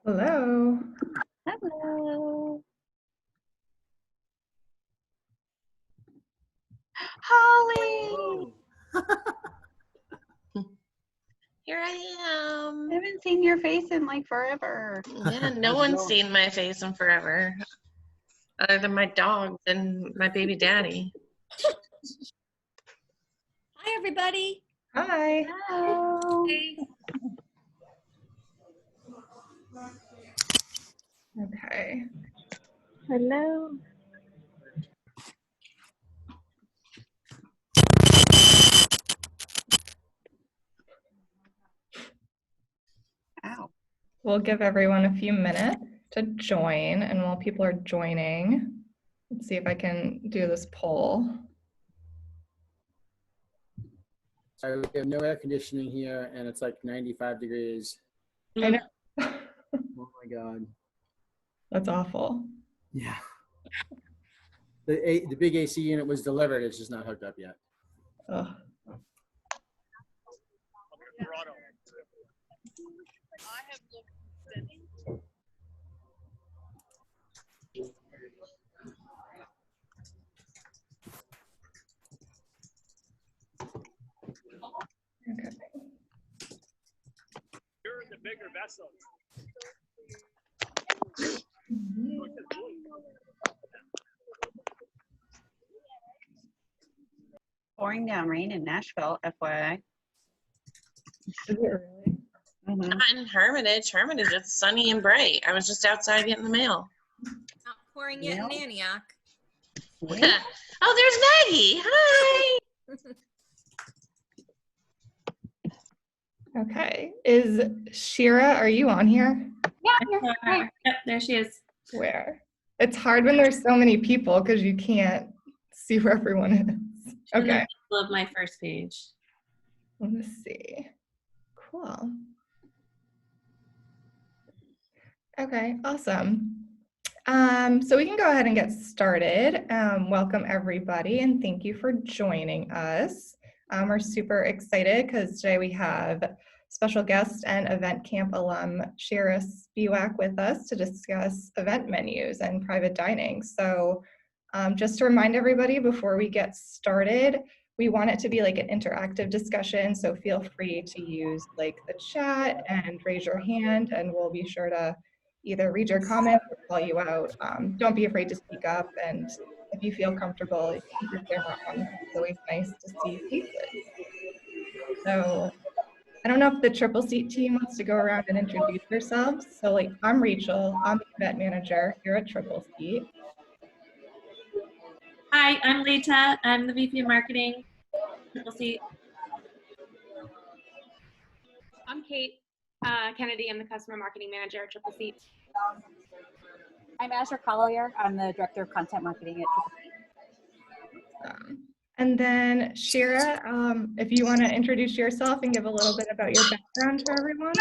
Hello. Hello. Holly! Here I am. I haven't seen your face in like forever. Yeah, no one's seen my face in forever, other than my dogs and my baby daddy. Hi, everybody. Hi. Hello. Hey. Okay. Hello. Ow. We'll give everyone a few minutes to join, and while people are joining, let's see if I can do this poll. Sorry, we have no air conditioning here, and it's like 95 degrees. I know. Oh my God. That's awful. Yeah. The big AC unit was delivered. It's just not hooked up yet. Ugh. Okay. You're the bigger vessel. Pouring down rain in Nashville, FYI. Is it really? Not in Hermitage. Hermitage, it's sunny and bright. I was just outside getting the mail. Not pouring yet in Antioch. Oh, there's Maggie. Hi. Okay. Is Shira, are you on here? Yeah, yep, there she is. Where? It's hard when there's so many people because you can't see where everyone is. In the Okay. middle of my first page. Let me see. Cool. Okay, awesome. So we can go ahead and get started. Welcome everybody and thank you for joining us. We're super excited because today we have special guest and event camp alum Shira Spiewak with us to discuss event menus and private dining. So just to remind everybody before we get started, we want it to be like an interactive discussion, so feel free to use like the chat and raise your hand and we'll be sure to either read your comments or call you out. Don't be afraid to speak up, and if you feel comfortable, keep your camera on. It's always nice to see faces. So I don't know if the triple seat team wants to go around and introduce yourselves. So like I'm Rachel, I'm the event manager here at Triple Seat. Hi, I'm Lita. I'm the VP of Marketing. Triple C. I'm Kate Kennedy. I'm the Customer Marketing Manager at Triple C. I'm Asher Collier. I'm the Director of Content Marketing at Triple C. And then Shira, if you want to introduce yourself and give a little bit about your background to everyone.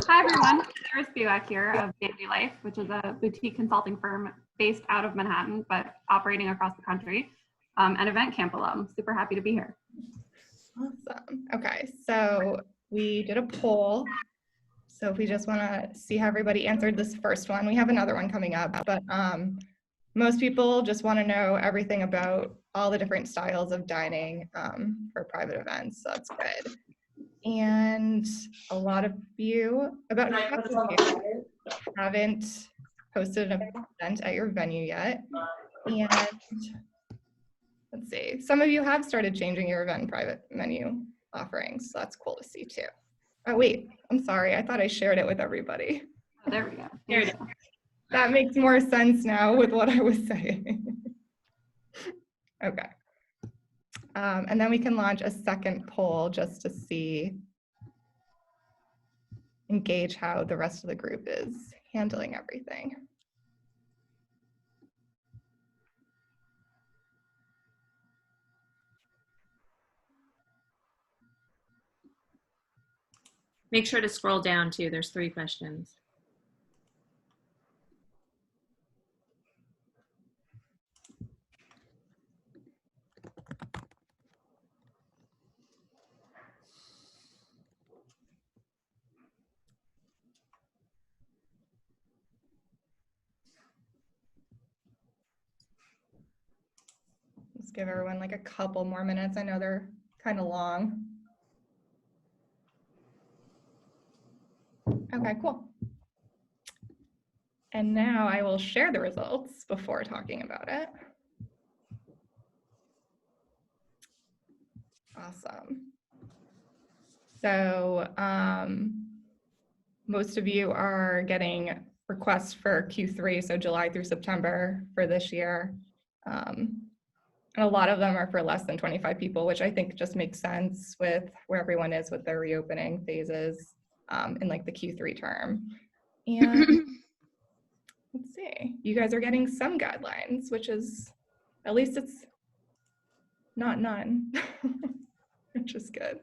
Hi everyone, Shira Spiewak here of Daily Life, which is a boutique consulting firm based out of Manhattan, but operating across the country, and event camp alum. Super happy to be here. Awesome. Okay, so we did a poll. So if we just want to see how everybody answered this first one, we have another one coming up, but most people just want to know everything about all the different styles of dining for private events, so that's good. And a lot of you, about half of you, haven't hosted an event at your venue yet. And let's see, some of you have started changing your event and private menu offerings, so that's cool to see too. Oh wait, I'm sorry, I thought I shared it with everybody. Oh, there we go. There it is. That makes more sense now with what I was saying. Okay. And then we can launch a second poll just to see, engage how the rest of the group is handling everything. Make sure to scroll down too. There's 3 questions. give everyone like a couple more minutes. I know they're kind of long. Okay, cool. And now I will share the results before talking about it. Awesome. So most of you are getting requests for Q3, so July through September for this year. And a lot of them are for less than 25 people, which I think just makes sense with where everyone is with their reopening phases in like the Q3 term. And let's see, you guys are getting some guidelines, which is, at least it's not none, which is good.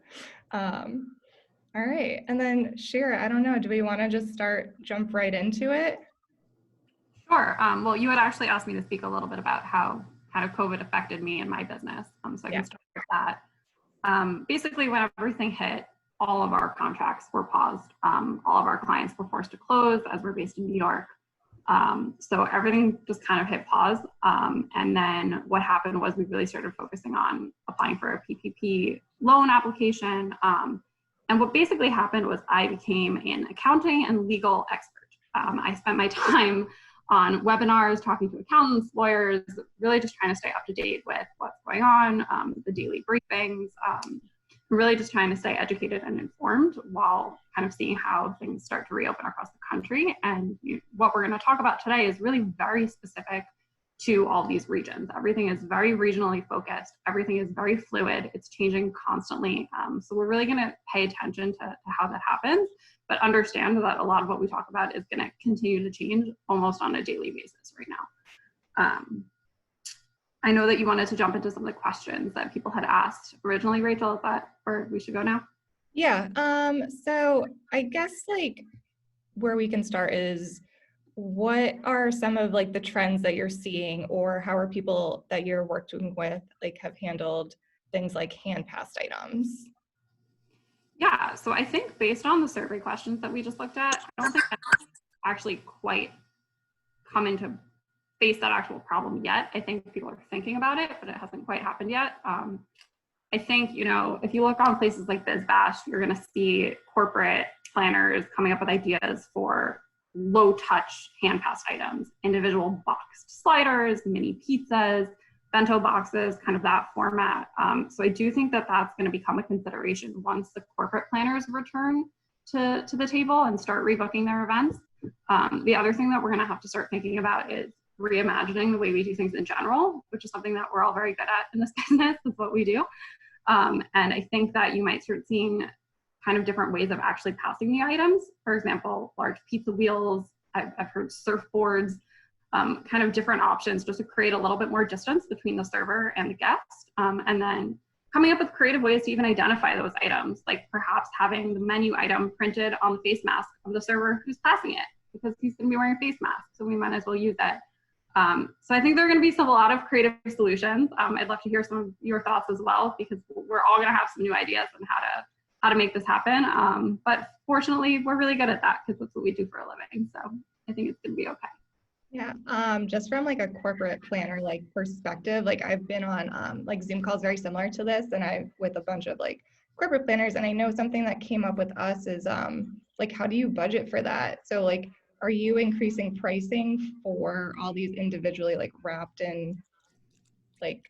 All right, and then Shira, I don't know, do we want to just jump right into it? Sure. Well, you had actually asked me to speak a little bit about how kind of COVID affected me and my business. So I can start with that. Basically, when everything hit, all of our contracts were paused. All of our clients were forced to close as we're based in New York. So everything just kind of hit pause. And then what happened was we really started focusing on applying for a PPP loan application. And what basically happened was I became an accounting and legal expert. I spent my time on webinars, talking to accountants, lawyers, really just trying to stay up to date with what's going on, the daily briefings, really just trying to stay educated and informed while kind of seeing how things start to reopen across the country. And what we're going to talk about today is really very specific to all these regions. Everything is very regionally focused. Everything is very fluid. It's changing constantly. So we're really going to pay attention to how that happens, but understand that a lot of what we talk about is going to continue to change almost on a daily basis right now. I know that you wanted to jump into some of the questions that people had asked originally, Rachel, is that where we should go now? Yeah, so I guess like where we can start is, what are some of like the trends that you're seeing, or how are people that you're working with like have handled things like hand passed items? Yeah, so I think based on the survey questions that we just looked at, I don't think that's actually quite come into face that actual problem yet. I think people are thinking about it, but it hasn't quite happened yet. I think, if you look on places like BizBash, you're going to see corporate planners coming up with ideas for low touch hand passed items, individual boxed sliders, mini pizzas, bento boxes, kind of that format. So I do think that that's going to become a consideration once the corporate planners return to the table and start rebooking their events. The other thing that we're going to have to start thinking about is reimagining the way we do things in general, which is something that we're all very good at in this business. That's what we do. And I think that you might start seeing kind of different ways of actually passing the items. For example, large pizza wheels, I've heard surfboards, kind of different options just to create a little bit more distance between the server and the guest. And then coming up with creative ways to even identify those items, like perhaps having the menu item printed on the face mask of the server who's passing it, because he's going to be wearing a face mask, so we might as well use it. So I think there are going to be a lot of creative solutions. I'd love to hear some of your thoughts as well, because we're all going to have some new ideas on how to make this happen. But fortunately, we're really good at that because that's what we do for a living. So I think it's going to be okay. Yeah, just from like a corporate planner like perspective, like I've been on like Zoom calls very similar to this, and with a bunch of like corporate planners, and I know something that came up with us is like, how do you budget for that? So like, are you increasing pricing for all these individually like wrapped in like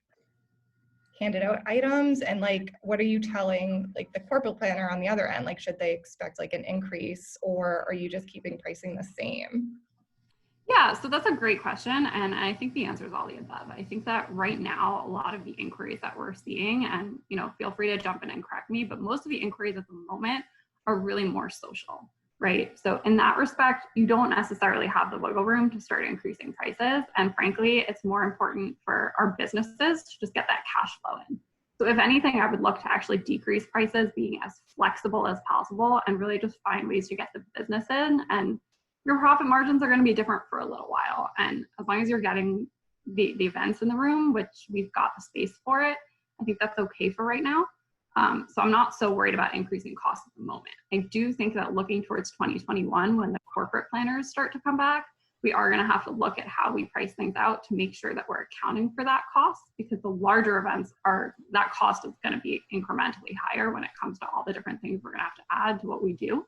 handed out items? And like, what are you telling like the corporate planner on the other end? Like, should they expect like an increase, or are you just keeping pricing the same? Yeah, so that's a great question. And I think the answer is all the above. I think that right now, a lot of the inquiries that we're seeing, and feel free to jump in and correct me, but most of the inquiries at the moment are really more social, right? So in that respect, you don't necessarily have the wiggle room to start increasing prices. And frankly, it's more important for our businesses to just get that cash flow in. So if anything, I would look to actually decrease prices, being as flexible as possible, and really just find ways to get the business in. And your profit margins are going to be different for a little while. And as long as you're getting the events in the room, which we've got the space for it, I think that's okay for right now. So I'm not so worried about increasing costs at the moment. I do think that looking towards 2021, when the corporate planners start to come back, we are going to have to look at how we price things out to make sure that we're accounting for that cost, because the larger events that cost is going to be incrementally higher when it comes to all the different things we're going to have to add to what we do.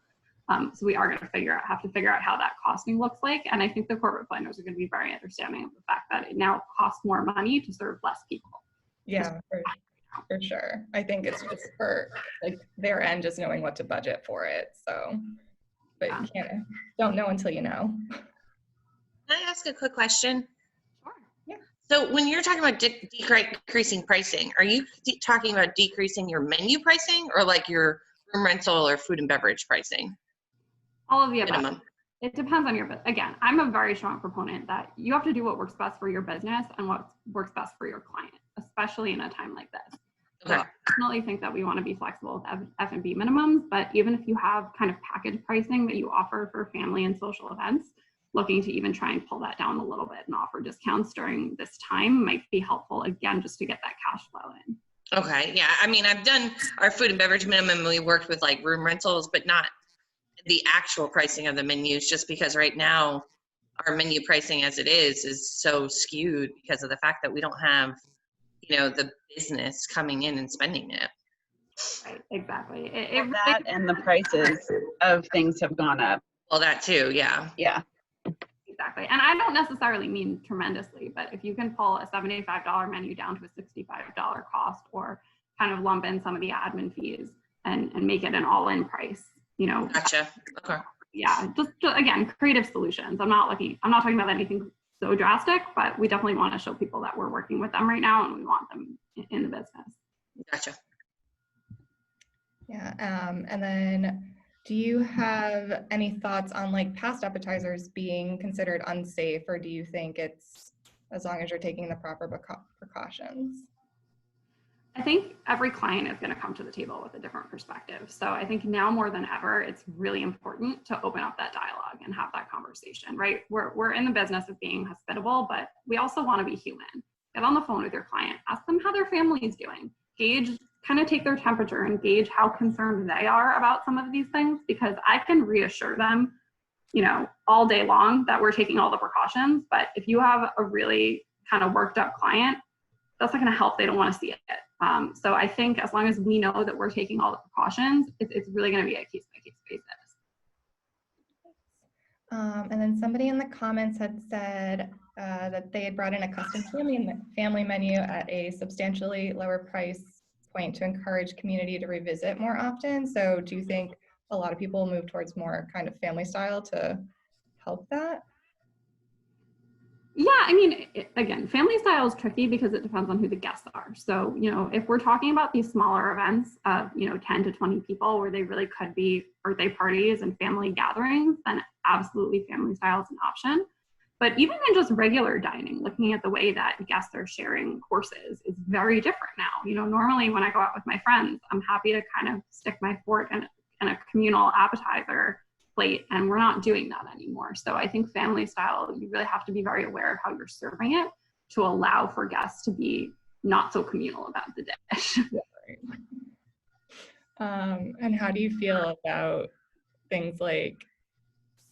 So we are going to have to figure out how that costing looks like. And I think the corporate planners are going to be very understanding of the fact that it now costs more money to serve less people. Yeah, for sure. I think it's just for like their end, just knowing what to budget for it. So, but you don't know until you know. Can I ask a quick question? Sure. Yeah. So when you're talking about decreasing pricing, are you talking about decreasing your menu pricing or like your room rental or food and beverage pricing? All of the above. Minimum. It depends on your business. Again, I'm a very strong proponent that you have to do what works best for your business and what works best for your client, especially in a time like this. So Okay. I definitely think that we want to be flexible with F&B minimums, but even if you have kind of package pricing that you offer for family and social events, looking to even try and pull that down a little bit and offer discounts during this time might be helpful, again, just to get that cash flow in. Okay. Yeah. I mean, I've done our food and beverage minimum. We worked with like room rentals, but not the actual pricing of the menus, just because right now our menu pricing as it is so skewed because of the fact that we don't have, the business coming in and spending it. Right, exactly. That and the prices of things have gone up. Well, that too. Yeah. Yeah. Exactly. And I don't necessarily mean tremendously, but if you can pull a $75 menu down to a $65 cost, or kind of lump in some of the admin fees and make it an all-in price, Gotcha. Okay. Yeah, just again, creative solutions. I'm not talking about anything so drastic, but we definitely want to show people that we're working with them right now and we want them in the business. Gotcha. Yeah. And then do you have any thoughts on like past appetizers being considered unsafe, or do you think it's as long as you're taking the proper precautions? I think every client is going to come to the table with a different perspective. So I think now more than ever, it's really important to open up that dialogue and have that conversation, right? We're in the business of being hospitable, but we also want to be human. Get on the phone with your client, ask them how their family is doing, kind of take their temperature and gauge how concerned they are about some of these things, because I can reassure them, all day long that we're taking all the precautions. But if you have a really kind of worked up client, that's not going to help. They don't want to see it. So I think as long as we know that we're taking all the precautions, it's really going to be a case-by-case basis. And then somebody in the comments had said that they had brought in a custom family menu at a substantially lower price point to encourage community to revisit more often. So do you think a lot of people will move towards more kind of family style to help that? Yeah, I mean, again, family style is tricky because it depends on who the guests are. So, if we're talking about these smaller events of, 10 to 20 people where they really could be birthday parties and family gatherings, then absolutely family style is an option. But even in just regular dining, looking at the way that guests are sharing courses is very different now. Normally when I go out with my friends, I'm happy to kind of stick my fork in a communal appetizer plate, and we're not doing that anymore. So I think family style, you really have to be very aware of how you're serving it to allow for guests to be not so communal about the dish. And how do you feel about things like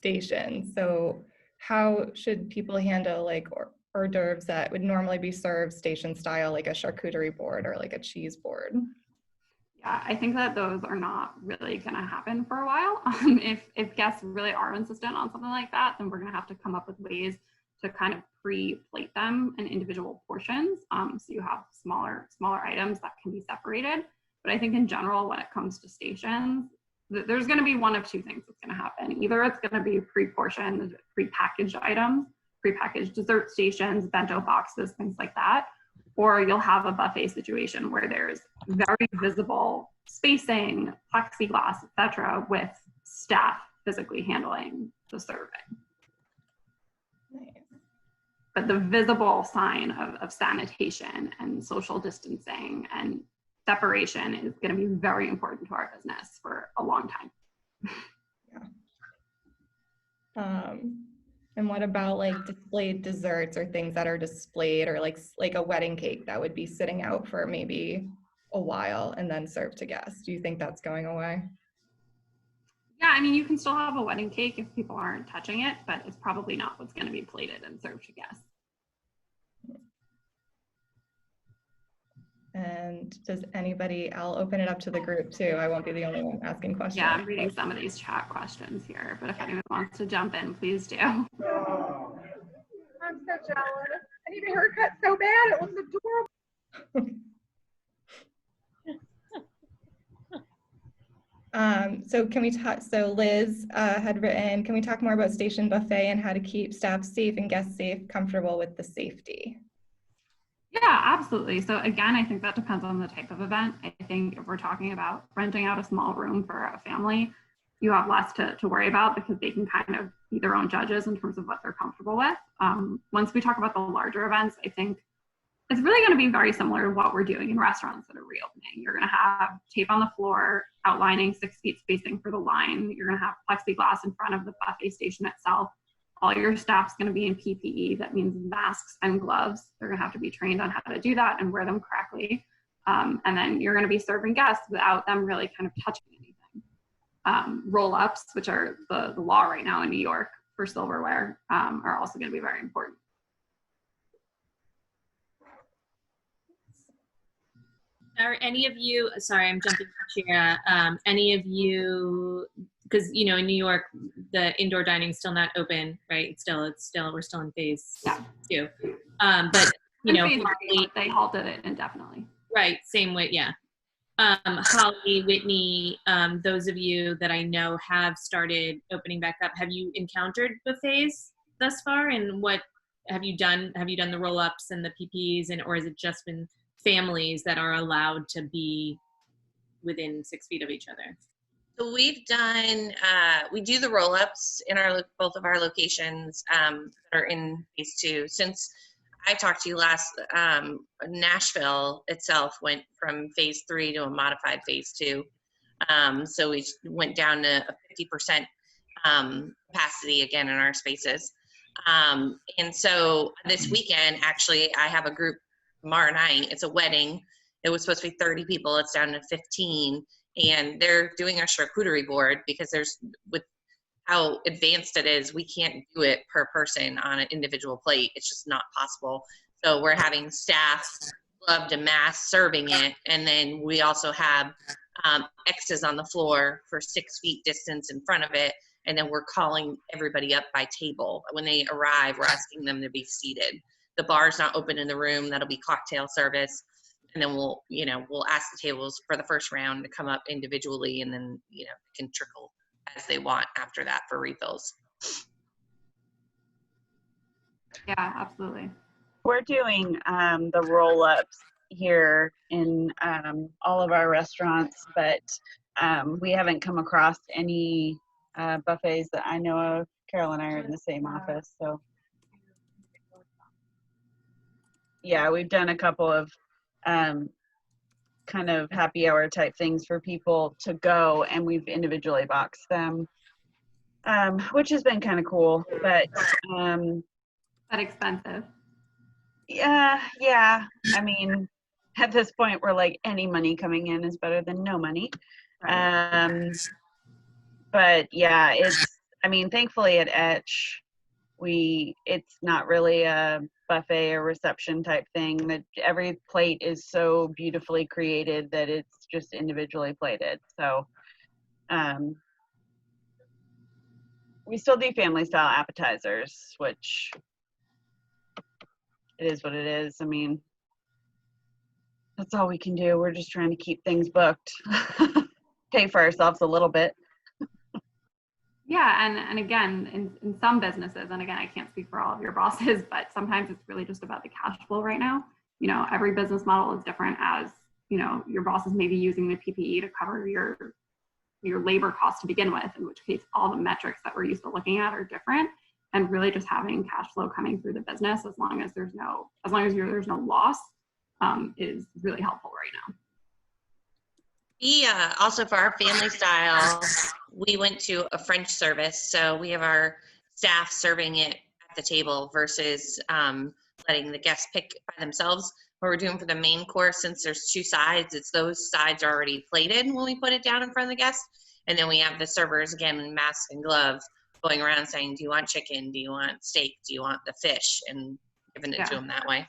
stations? So how should people handle like hors d'oeuvres that would normally be served station style, like a charcuterie board or like a cheese board? Yeah, I think that those are not really going to happen for a while. If guests really are insistent on something like that, then we're going to have to come up with ways to kind of pre-plate them in individual portions. So you have smaller items that can be separated. But I think in general, when it comes to stations, there's going to be one of two things that's going to happen. Either it's going to be pre-portioned, pre-packaged items, pre-packaged dessert stations, bento boxes, things like that. Or you'll have a buffet situation where there's very visible spacing, plexiglass, etc., with staff physically handling the serving. Nice. But the visible sign of sanitation and social distancing and separation is going to be very important to our business for a long time. Yeah. And what about like displayed desserts or things that are displayed, or like a wedding cake that would be sitting out for maybe a while and then served to guests? Do you think that's going away? Yeah, I mean, you can still have a wedding cake if people aren't touching it, but it's probably not what's going to be plated and served to guests. And does anybody, I'll open it up to the group too. I won't be the only one asking questions. Yeah, I'm reading some of these chat questions here, but if anyone wants to jump in, please do. I'm so jealous. I need a haircut so bad. It looks adorable. So can we talk, so Liz had written, can we talk more about station buffet and how to keep staff safe and guests safe, comfortable with the safety? Yeah, absolutely. So again, I think that depends on the type of event. I think if we're talking about renting out a small room for a family, you have less to worry about because they can kind of be their own judges in terms of what they're comfortable with. Once we talk about the larger events, I think it's really going to be very similar to what we're doing in restaurants that are reopening. You're going to have tape on the floor outlining 6 feet spacing for the line. You're going to have plexiglass in front of the buffet station itself. All your staff's going to be in PPE. That means masks and gloves. They're going to have to be trained on how to do that and wear them correctly. And then you're going to be serving guests without them really kind of touching anything. Roll-ups, which are the law right now in New York for silverware, are also going to be very important. Are any of you, sorry, I'm jumping to Shira, any of you, because, you know, in New York, the indoor dining is still not open, right? We're still in phase 2. But, you know, they halted it indefinitely. Right, same way, yeah. Holly, Whitney, those of you that I know have started opening back up, have you encountered buffets thus far? And what have you done? Have you done the roll-ups and the PPs, or has it just been families that are allowed to be within 6 feet of each other? So we've done, we do the roll-ups in both of our locations that are in phase 2. Since I talked to you last, Nashville itself went from phase 3 to a modified phase 2. So we went down to a 50% capacity again in our spaces. And so this weekend, actually, I have a group tomorrow night. It's a wedding. It was supposed to be 30 people. It's down to 15. And they're doing a charcuterie board because with how advanced it is, we can't do it per person on an individual plate. It's just not possible. So we're having staff gloved and masked serving it. And then we also have X's on the floor for 6 feet distance in front of it. And then we're calling everybody up by table. When they arrive, we're asking them to be seated. The bar's not open in the room. That'll be cocktail service. And then we'll ask the tables for the first round to come up individually, and then, can trickle as they want after that for refills. Yeah, absolutely. We're doing the roll-ups here in all of our restaurants, but we haven't come across any buffets that I know of. Carol and I are in the same office, so yeah, we've done a couple of kind of happy hour type things for people to go, and we've individually boxed them, which has been kind of cool, but that expensive. Yeah. I mean, at this point, we're like, any money coming in is better than no money. Right. But yeah, thankfully at Etch, it's not really a buffet or reception type thing. That every plate is so beautifully created that it's just individually plated. So we still do family style appetizers, which it is what it is. I mean, that's all we can do. We're just trying to keep things booked, pay for ourselves a little bit. Yeah, and again, in some businesses, and again, I can't speak for all of your bosses, but sometimes it's really just about the cash flow right now. Every business model is different, as, your boss is maybe using the PPE to cover your labor costs to begin with, in which case all the metrics that we're used to looking at are different, and really just having cash flow coming through the business as long as there's no loss is really helpful right now. Yeah, also for our family style, we went to a French service. So we have our staff serving it at the table versus letting the guests pick by themselves. What we're doing for the main course, since there's 2 sides, it's those sides are already plated when we put it down in front of the guests. And then we have the servers again in masks and gloves going around saying, do you want chicken? Do you want steak? Do you want the fish? And giving it to them that way.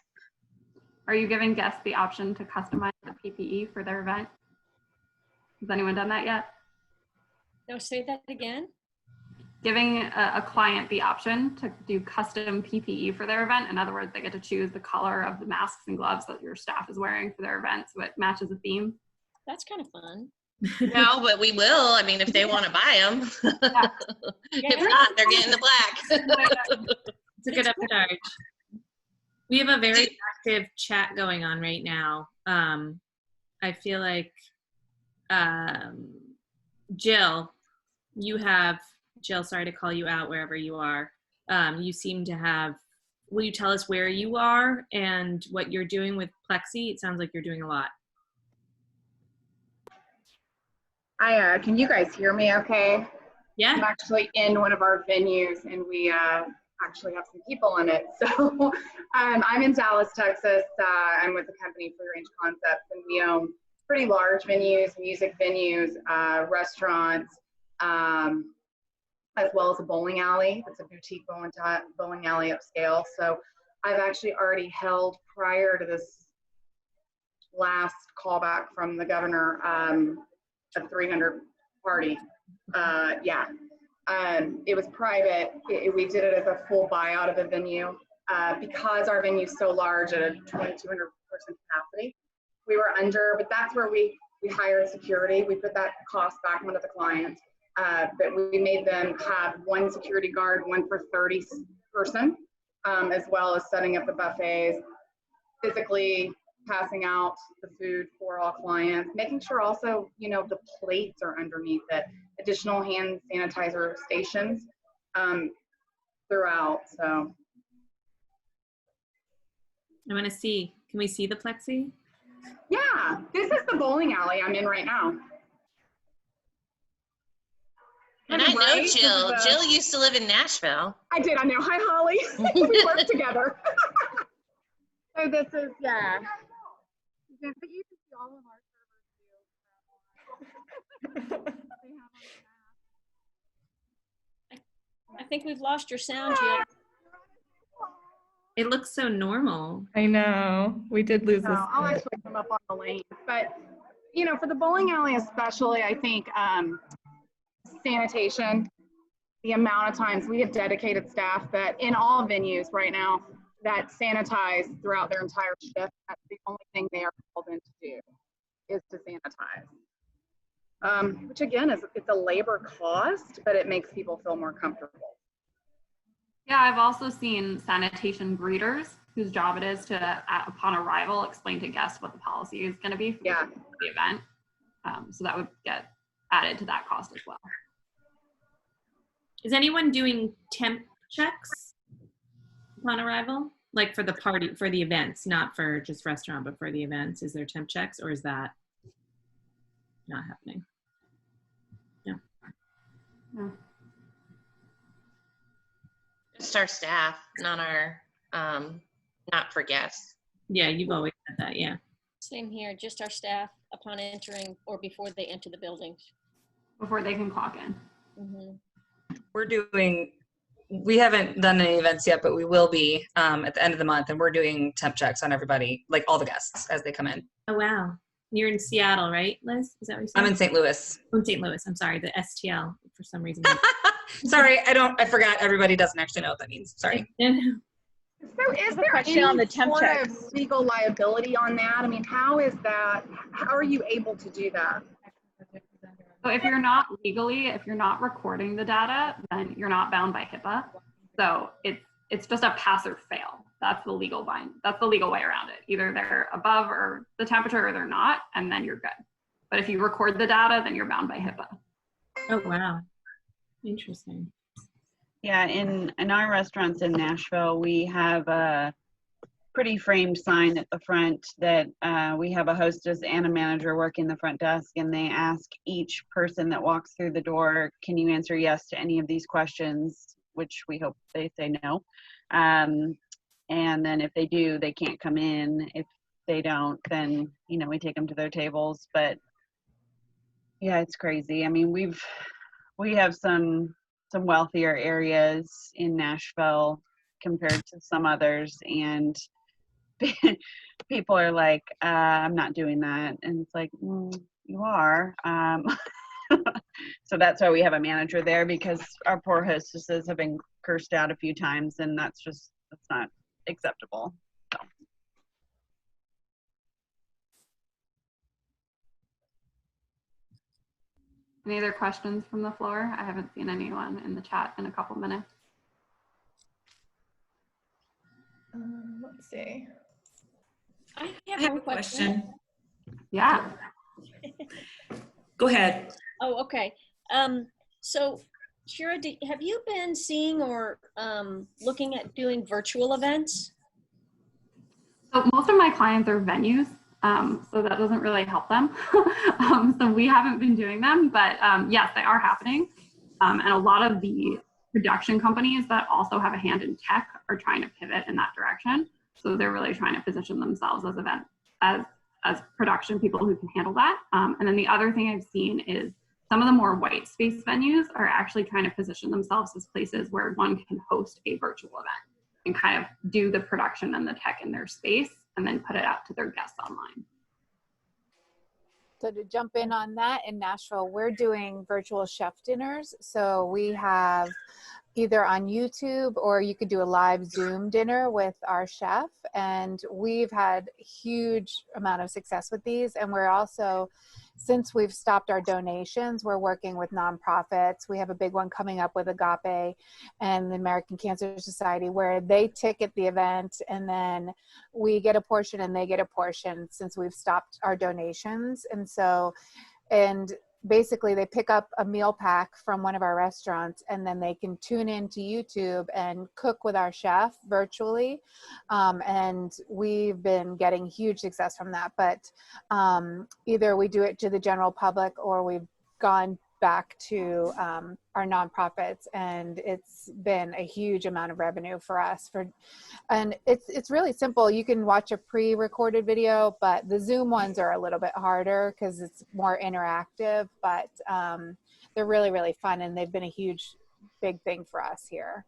Are you giving guests the option to customize the PPE for their event? Has anyone done that yet? No, say that again. Giving a client the option to do custom PPE for their event. In other words, they get to choose the color of the masks and gloves that your staff is wearing for their event, so it matches the theme. That's kind of fun. No, but we will. I mean, if they want to buy them. Yeah. If not, they're getting the black. It's a good upcharge. We have a very active chat going on right now. I feel like Jill, sorry to call you out wherever you are. You seem to have, will you tell us where you are and what you're doing with Plexi? It sounds like you're doing a lot. Can you guys hear me okay? Yeah. I'm actually in one of our venues and we actually have some people in it. So I'm in Dallas, Texas. I'm with the company Free Range Concepts, and we own pretty large venues, music venues, restaurants, as well as a bowling alley. It's a boutique bowling alley upscale. So I've actually already held, prior to this last callback from the governor, a 300 party. It was private. We did it as a full buyout of a venue. Because our venue is so large at a 2,200 person capacity, we were under, but that's where we hired security. We put that cost back onto the client. But we made them have one security guard, one for 30 person, as well as setting up the buffets, physically passing out the food for all clients, making sure also, the plates are underneath it, additional hand sanitizer stations throughout. So I want to see, can we see the Plexi? yeah, this is the bowling alley I'm in right now. And I know Jill. Jill used to live in Nashville. I did, I know. Hi, Holly. We work together. So this is, yeah. But you can see all of our servers too. I think we've lost your sound, Jill. It looks so normal. I know. We did lose this. I'll actually come up on the lane. But, for the bowling alley especially, I think sanitation, the amount of times we have dedicated staff that in all venues right now that sanitize throughout their entire shift. That's the only thing they are called in to do, is to sanitize. Which again, it's a labor cost, but it makes people feel more comfortable. Yeah, I've also seen sanitation greeters whose job it is to, upon arrival, explain to guests what the policy is going to be for the event. So that would get added to that cost as well. Is anyone doing temp checks upon arrival? Like for the party, for the events, not for just restaurant, but for the events? Is there temp checks, or is that not happening? No. No. Just our staff, not our, not for guests. Yeah, you've always said that, yeah. Same here, just our staff upon entering or before they enter the buildings. Before they can clock in. Mm-hmm. We haven't done any events yet, but we will be at the end of the month, and we're doing temp checks on everybody, like all the guests as they come in. Oh, wow. You're in Seattle, right, Liz? Is that what you said? I'm in St. Louis. Oh, St. Louis. I'm sorry, the STL for some reason. Sorry, I forgot everybody doesn't actually know what that means. Sorry. So is there any on the temp sort checks. of legal liability on that? I mean, how are you able to do that? So if you're not recording the data, then you're not bound by HIPAA. So it's just a pass or fail. That's the legal way around it. Either they're above or the temperature or they're not, and then you're good. But if you record the data, then you're bound by HIPAA. Oh, wow. Interesting. Yeah, in our restaurants in Nashville, we have a pretty framed sign at the front that we have a hostess and a manager working the front desk, and they ask each person that walks through the door, can you answer yes to any of these questions, which we hope they say no. And then if they do, they can't come in. If they don't, then, we take them to their tables. But, Yeah, it's crazy. I mean, we have some wealthier areas in Nashville compared to some others, and people are like, I'm not doing that. And it's like, you are. So that's why we have a manager there, because our poor hostesses have been cursed out a few times, and that's not acceptable. So. Any other questions from the floor? I haven't seen anyone in the chat in a couple minutes. Let's see. I I have have one a question. Yeah. Go ahead. Oh, okay. So Shira, have you been seeing or looking at doing virtual events? So most of my clients are venues, so that doesn't really help them. So we haven't been doing them, but yes, they are happening. And a lot of the production companies that also have a hand in tech are trying to pivot in that direction. So they're really trying to position themselves as production people who can handle that. And then the other thing I've seen is some of the more white space venues are actually trying to position themselves as places where one can host a virtual event and kind of do the production and the tech in their space and then put it out to their guests online. So to jump in on that, in Nashville, we're doing virtual chef dinners. So we have either on YouTube, or you could do a live Zoom dinner with our chef. And we've had huge amount of success with these. And we're also, since we've stopped our donations, we're working with nonprofits. We have a big one coming up with Agape and the American Cancer Society, where they ticket the event and then we get a portion and they get a portion, since we've stopped our donations. And so, and basically they pick up a meal pack from one of our restaurants, and then they can tune into YouTube and cook with our chef virtually. And we've been getting huge success from that. But either we do it to the general public, or we've gone back to our nonprofits, and it's been a huge amount of revenue for us. And it's really simple. You can watch a pre-recorded video, but the Zoom ones are a little bit harder because it's more interactive, but they're really, really fun, and they've been a huge, big thing for us here.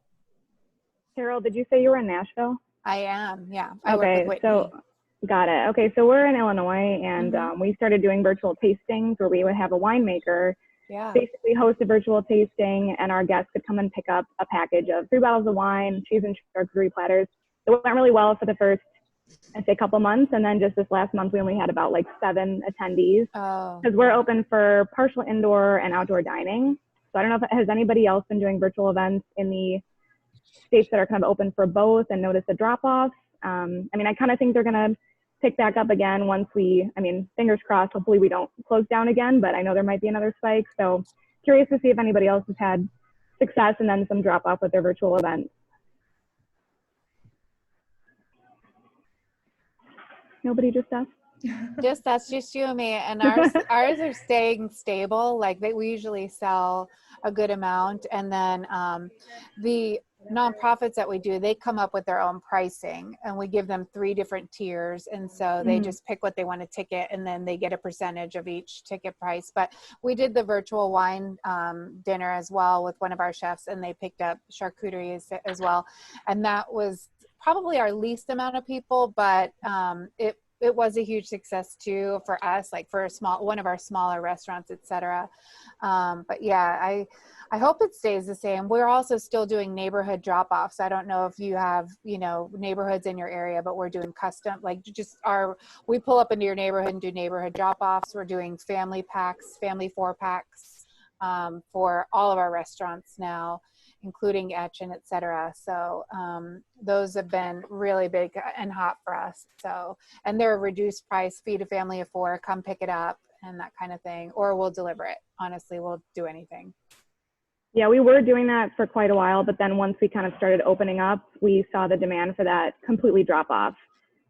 Carol, did you say you were in Nashville? I am, yeah. I Okay, work with Whitney. so got it. Okay, so we're in Illinois, and we started doing virtual tastings where we would have a winemaker basically host a virtual tasting, and our guests could come and pick up a package of 3 bottles of wine, cheese and charcuterie platters. It went really well for the first, I'd say, couple months, and then just this last month we only had about like 7 attendees, because we're open for partial indoor and outdoor dining. So I don't know if has anybody else been doing virtual events in the states that are kind of open for both and notice a drop-off. I mean, I kind of think they're gonna pick back up again once we, I mean, fingers crossed, hopefully we don't close down again, but I know there might be another spike. So curious to see if anybody else has had success and then some drop off with their virtual events. Nobody, just us? That's just you and me, and ours are staying stable. Like we usually sell a good amount, and then the nonprofits that we do, they come up with their own pricing, and we give them 3 different tiers, and so they just pick what they want to ticket, and then they get a percentage of each ticket price. But we did the virtual wine dinner as well with one of our chefs, and they picked up charcuterie as well, and that was probably our least amount of people, but it was a huge success too for us, like for one of our smaller restaurants, etc. But yeah, I hope it stays the same. We're also still doing neighborhood drop-offs. I don't know if you have, neighborhoods in your area, but we're doing custom, like we pull up into your neighborhood and do neighborhood drop-offs. We're doing family packs, family 4-packs for all of our restaurants now, including Etchin, et cetera. So those have been really big and hot for us. So, and they're a reduced price, feed a family of 4, come pick it up and that kind of thing, or we'll deliver it. Honestly, we'll do anything. Yeah, we were doing that for quite a while, but then once we kind of started opening up, we saw the demand for that completely drop off.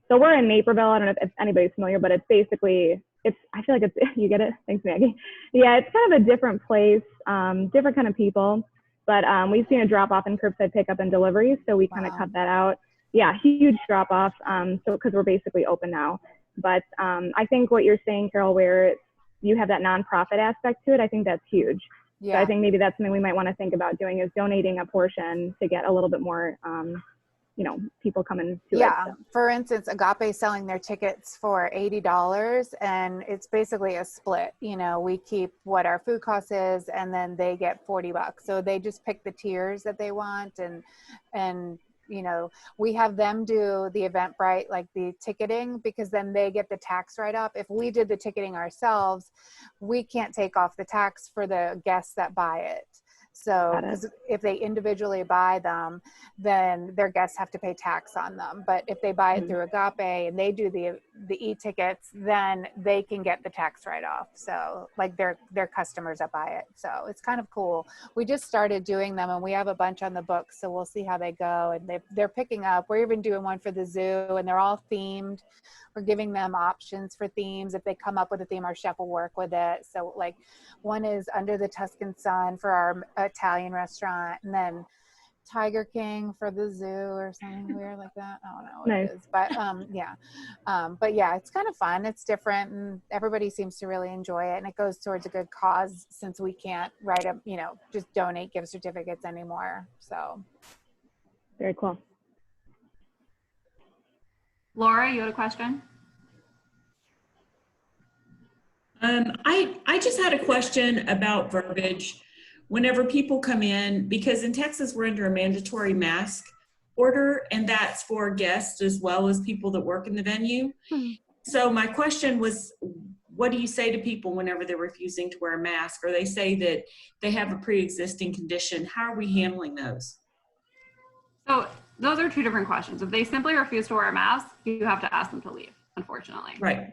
So we're in Naperville. I don't know if anybody's familiar, but it's basically, I feel like it's, you get it? Thanks, Maggie. Yeah, it's kind of a different place, different kind of people. But we've seen a drop off in curbside pickup and delivery, so we kind of cut that out. Yeah, huge drop off. So because we're basically open now. But I think what you're saying, Carol, where you have that nonprofit aspect to it, I think that's huge. Yeah. So I think maybe that's something we might want to think about doing, is donating a portion to get a little bit more, people coming to it. Yeah. So. For instance, Agape is selling their tickets for $80, and it's basically a split. We keep what our food cost is, and then they get $40. So they just pick the tiers that they want, and we have them do the Eventbrite, like the ticketing, because then they get the tax write-off. If we did the ticketing ourselves, we can't take off the tax for the guests that buy it. So 'cause if they individually buy them, then their guests have to pay tax on them. But if they buy it through Agape and they do the e-tickets, then they can get the tax write-off. So like their customers that buy it. So it's kind of cool. We just started doing them, and we have a bunch on the books, so we'll see how they go. And they're picking up. We're even doing one for the zoo, and they're all themed. We're giving them options for themes. If they come up with a theme, our chef will work with it. So like one is Under the Tuscan Sun for our Italian restaurant, and then Tiger King for the zoo or something weird like that. I don't know what it is, but but yeah, it's kind of fun. It's different, and everybody seems to really enjoy it, and it goes towards a good cause, since we can't just donate gift certificates anymore. So very cool. Laura, you had a question? I just had a question about verbiage. Whenever people come in, because in Texas we're under a mandatory mask order, and that's for guests as well as people that work in the venue. So my question was, what do you say to people whenever they're refusing to wear a mask, or they say that they have a pre-existing condition? How are we handling those? So those are two different questions. If they simply refuse to wear a mask, you have to ask them to leave, unfortunately. Right.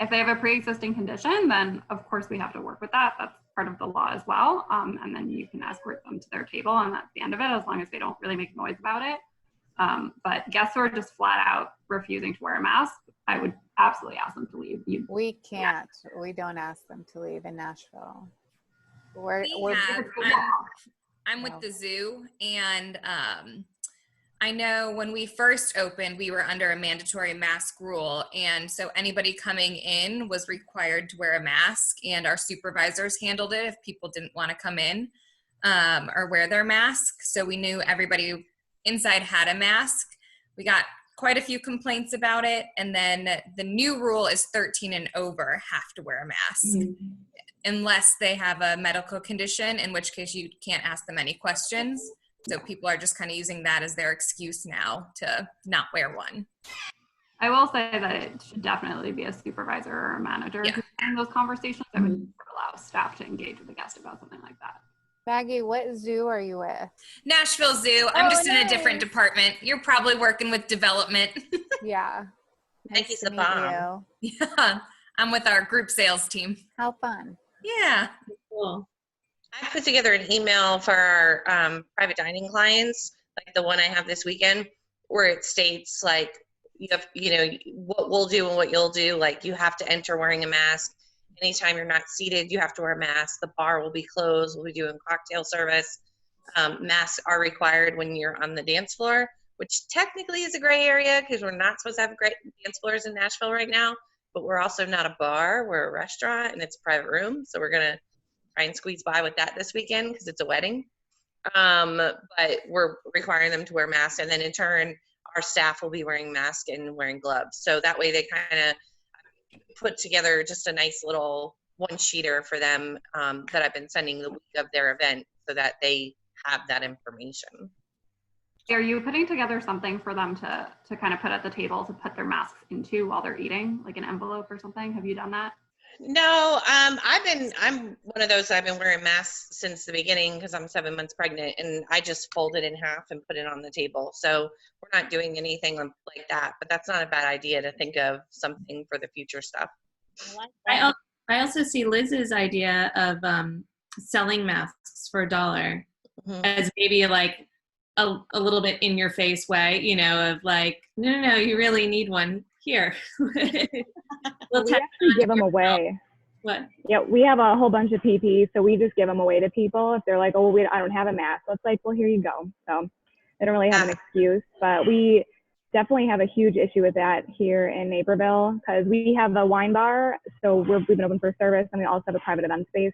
If they have a pre-existing condition, then of course we have to work with that. That's part of the law as well. And then you can escort them to their table, and that's the end of it, as long as they don't really make noise about it. But guests who are just flat out refusing to wear a mask, I would absolutely ask them to leave. We can't. Yeah. We don't ask them to leave in Nashville. I'm with the zoo, and I know when we first opened, we were under a mandatory mask rule. And so anybody coming in was required to wear a mask, and our supervisors handled it if people didn't want to come in or wear their mask. So we knew everybody inside had a mask. We got quite a few complaints about it. And then the new rule is 13 and over have to wear a mask. Unless they have a medical condition, in which case you can't ask them any questions. So people are just kind of using that as their excuse now to not wear one. I will say that it should definitely be a supervisor or a manager who's having those conversations. I would allow staff to engage with a guest about something like that. Maggie, what zoo are you with? Nashville Zoo. I'm just in a different department. You're probably working with development. Yeah. Maggie's the bomb. Yeah. I'm with our group sales team. How fun. Yeah. Cool. I put together an email for our private dining clients, like the one I have this weekend, where it states like what we'll do and what you'll do. Like you have to enter wearing a mask. Anytime you're not seated, you have to wear a mask. The bar will be closed. We'll be doing cocktail service. Masks are required when you're on the dance floor, which technically is a gray area because we're not supposed to have great dance floors in Nashville right now. But we're also not a bar. We're a restaurant, and it's a private room. So we're going to try and squeeze by with that this weekend because it's a wedding. But we're requiring them to wear masks. And then in turn, our staff will be wearing masks and wearing gloves. So that way they kind of put together just a nice little one-sheeter for them that I've been sending the week of their event so that they have that information. Are you putting together something for them to kind of put at the table to put their masks into while they're eating, like an envelope or something? Have you done that? No, I'm one of those, I've been wearing masks since the beginning because I'm 7 months pregnant, and I just fold it in half and put it on the table. So we're not doing anything like that, but that's not a bad idea to think of something for the future stuff. I also see Liz's idea of selling masks for $1 as maybe like a little bit in your face way, of like, no, you really need one here. We actually give them away. What? Yeah, we have a whole bunch of PPE, so we just give them away to people. If they're like, I don't have a mask. So it's like, well, here you go. So they don't really have an excuse, but we definitely have a huge issue with that here in Naperville because we have a wine bar, so we've been open for service, and we also have a private event space.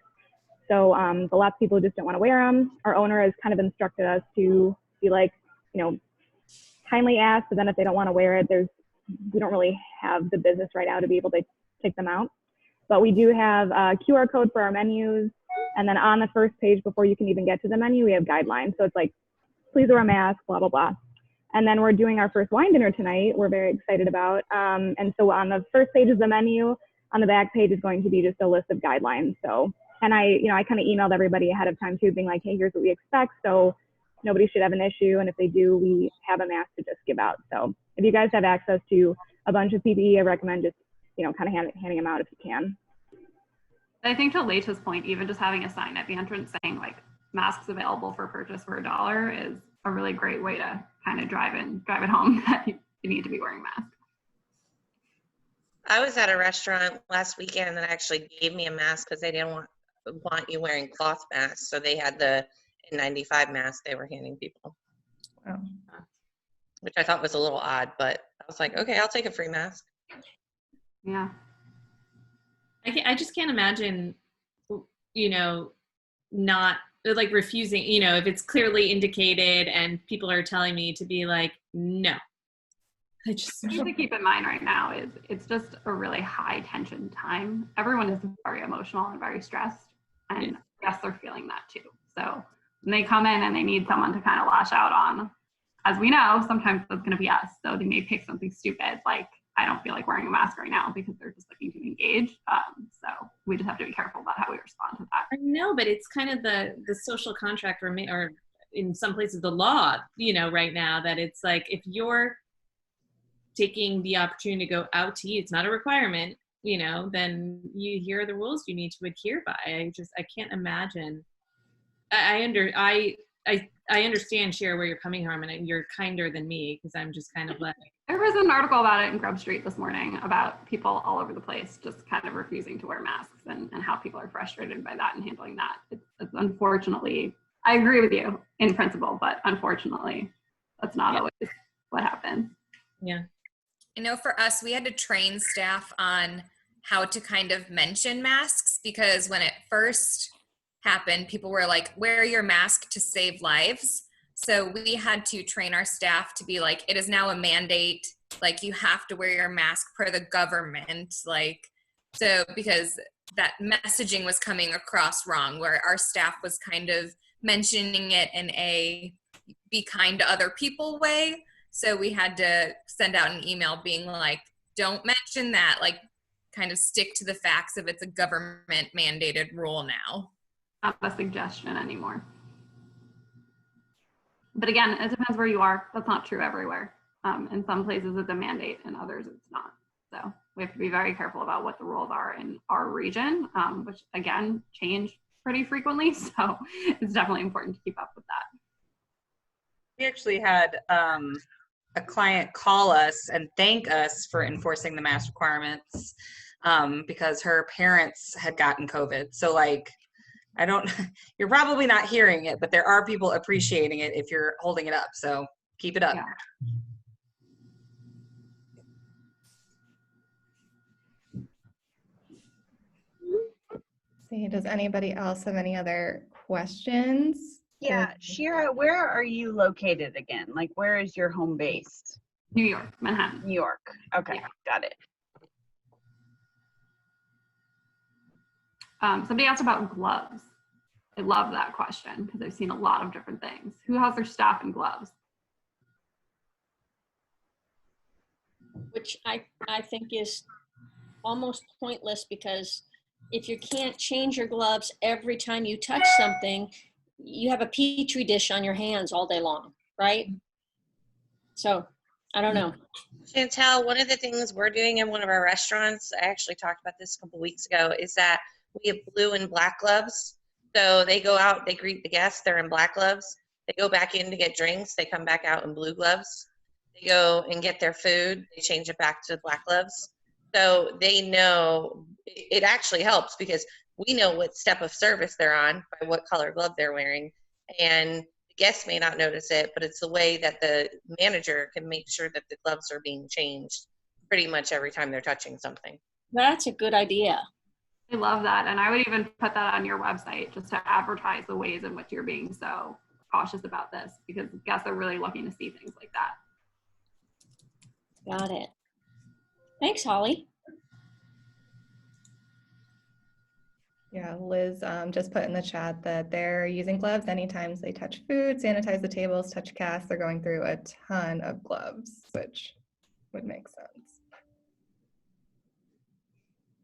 So the lots of people just don't want to wear them. Our owner has kind of instructed us to be like, you know, kindly ask, but then if they don't want to wear it, we don't really have the business right now to be able to take them out. But we do have a QR code for our menus. And then on the first page, before you can even get to the menu, we have guidelines. So it's like, please wear a mask, blah, blah, blah. And then we're doing our first wine dinner tonight. We're very excited about. And so on the first page is the menu. On the back page is going to be just a list of guidelines. So, and I kind of emailed everybody ahead of time too, being like, hey, here's what we expect. So nobody should have an issue. And if they do, we have a mask to just give out. So if you guys have access to a bunch of PPE, I recommend just, kind of handing them out if you can. I think to Leita's point, even just having a sign at the entrance saying like masks available for purchase for $1 is a really great way to kind of drive it home that you need to be wearing masks. I was at a restaurant last weekend that actually gave me a mask because they didn't want you wearing cloth masks. So they had the N95 mask they were handing people. Wow. Which I thought was a little odd, but I was like, okay, I'll take a free mask. Yeah. I just can't imagine, not like refusing, if it's clearly indicated and people are telling me to be like, no. Something to keep in mind right now is it's just a really high tension time. Everyone is very emotional and very stressed, and yes, they're feeling that too. So when they come in and they need someone to kind of lash out on, as we know, sometimes that's going to be us. So they may pick something stupid like, I don't feel like wearing a mask right now because they're just looking to engage. So we just have to be careful about how we respond to that. I know, but it's kind of the social contract or in some places the law, right now that it's like if you're taking the opportunity to go out to eat, it's not a requirement, then here are the rules you need to adhere by. I can't imagine. I understand, Shira, where you're coming from, and you're kinder than me because I'm just kind of like. There was an article about it in Grub Street this morning about people all over the place just kind of refusing to wear masks and how people are frustrated by that and handling that. It's unfortunately, I agree with you in principle, but unfortunately, that's not always what happens. Yeah. For us, we had to train staff on how to kind of mention masks because when it first happened, people were like, wear your mask to save lives. So we had to train our staff to be like, it is now a mandate. Like you have to wear your mask per the government. So because that messaging was coming across wrong, where our staff was kind of mentioning it in a be kind to other people way. So we had to send out an email being like, don't mention that, like kind of stick to the facts of it's a government mandated rule now. Not a suggestion anymore. But again, it depends where you are. That's not true everywhere. In some places it's a mandate, in others it's not. So we have to be very careful about what the rules are in our region, which again, change pretty frequently. So it's definitely important to keep up with that. We actually had a client call us and thank us for enforcing the mask requirements because her parents had gotten COVID. So you're probably not hearing it, but there are people appreciating it if you're holding it up. So keep it up. Yeah. See, does anybody else have any other questions? Yeah, Shira, where are you located again? Like, where is your home base? New York, Manhattan. New York. Okay, got it. Somebody asked about gloves. I love that question because I've seen a lot of different things. Who has their staff in gloves? Which I think is almost pointless because if you can't change your gloves every time you touch something, you have a petri dish on your hands all day long, right? So I don't know. Chantel, one of the things we're doing in one of our restaurants, I actually talked about this a couple weeks ago, is that we have blue and black gloves. So they go out, they greet the guests, they're in black gloves. They go back in to get drinks, they come back out in blue gloves. They go and get their food, they change it back to black gloves. So they know, it actually helps because we know what step of service they're on by what color glove they're wearing. And the guests may not notice it, but it's the way that the manager can make sure that the gloves are being changed pretty much every time they're touching something. That's a good idea. I love that. And I would even put that on your website just to advertise the ways in which you're being so cautious about this, because guests are really looking to see things like that. Got it. Thanks, Holly. Yeah, Liz just put in the chat that they're using gloves anytime they touch food, sanitize the tables, touch cast. They're going through a ton of gloves, which would make sense.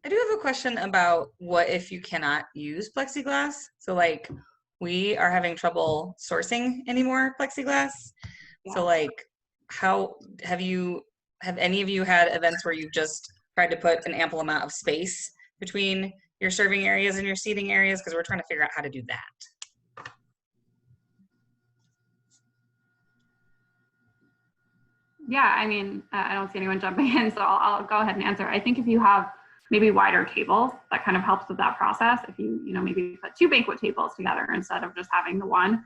I do have a question about what if you cannot use plexiglass? So like we are having trouble sourcing any more plexiglass. Yeah. So like how have any of you had events where you've just tried to put an ample amount of space between your serving areas and your seating areas? Because we're trying to figure out how to do that. Yeah, I mean, I don't see anyone jumping in, so I'll go ahead and answer. I think if you have maybe wider tables, that kind of helps with that process. If you maybe put 2 banquet tables together instead of just having the one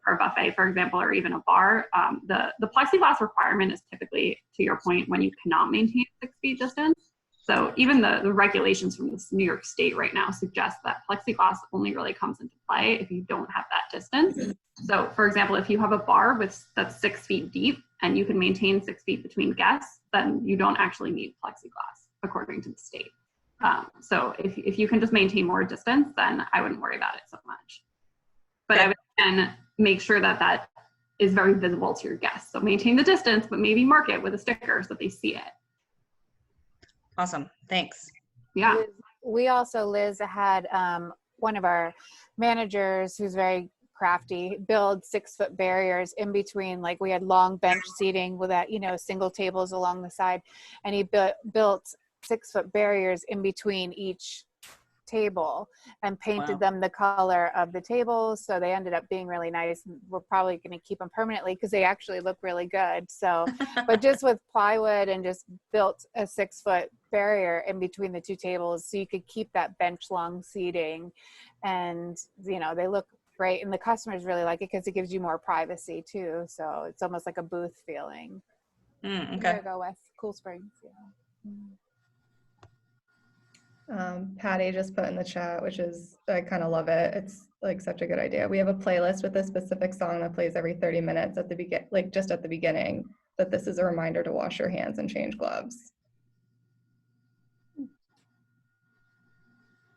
for a buffet, for example, or even a bar. The plexiglass requirement is typically, to your point, when you cannot maintain 6 feet distance. So even the regulations from this New York State right now suggest that plexiglass only really comes into play if you don't have that distance. So for example, if you have a bar that's 6 feet deep and you can maintain 6 feet between guests, then you don't actually need plexiglass according to the state. So if you can just maintain more distance, then I wouldn't worry about it so much. But I would then make sure that that is very visible to your guests. So maintain the distance, but maybe mark it with a sticker so they see it. Awesome, thanks. Yeah. We also, Liz, had one of our managers who's very crafty build 6-foot barriers in between. Like we had long bench seating with that, single tables along the side, and he built 6-foot barriers in between each table and painted them the color of the tables, so they ended up being really nice. We're probably going to keep them permanently because they actually look really good. So but just with plywood, and just built a 6-foot barrier in between the 2 tables so you could keep that bench long seating, and they look great, and the customers really like it because it gives you more privacy too, so it's almost like a booth feeling. Okay. There you go, West. Cool Springs. Yeah. Patty just put in the chat, which is, I kind of love it. It's like such a good idea. We have a playlist with a specific song that plays every 30 minutes at the just at the beginning, that this is a reminder to wash your hands and change gloves.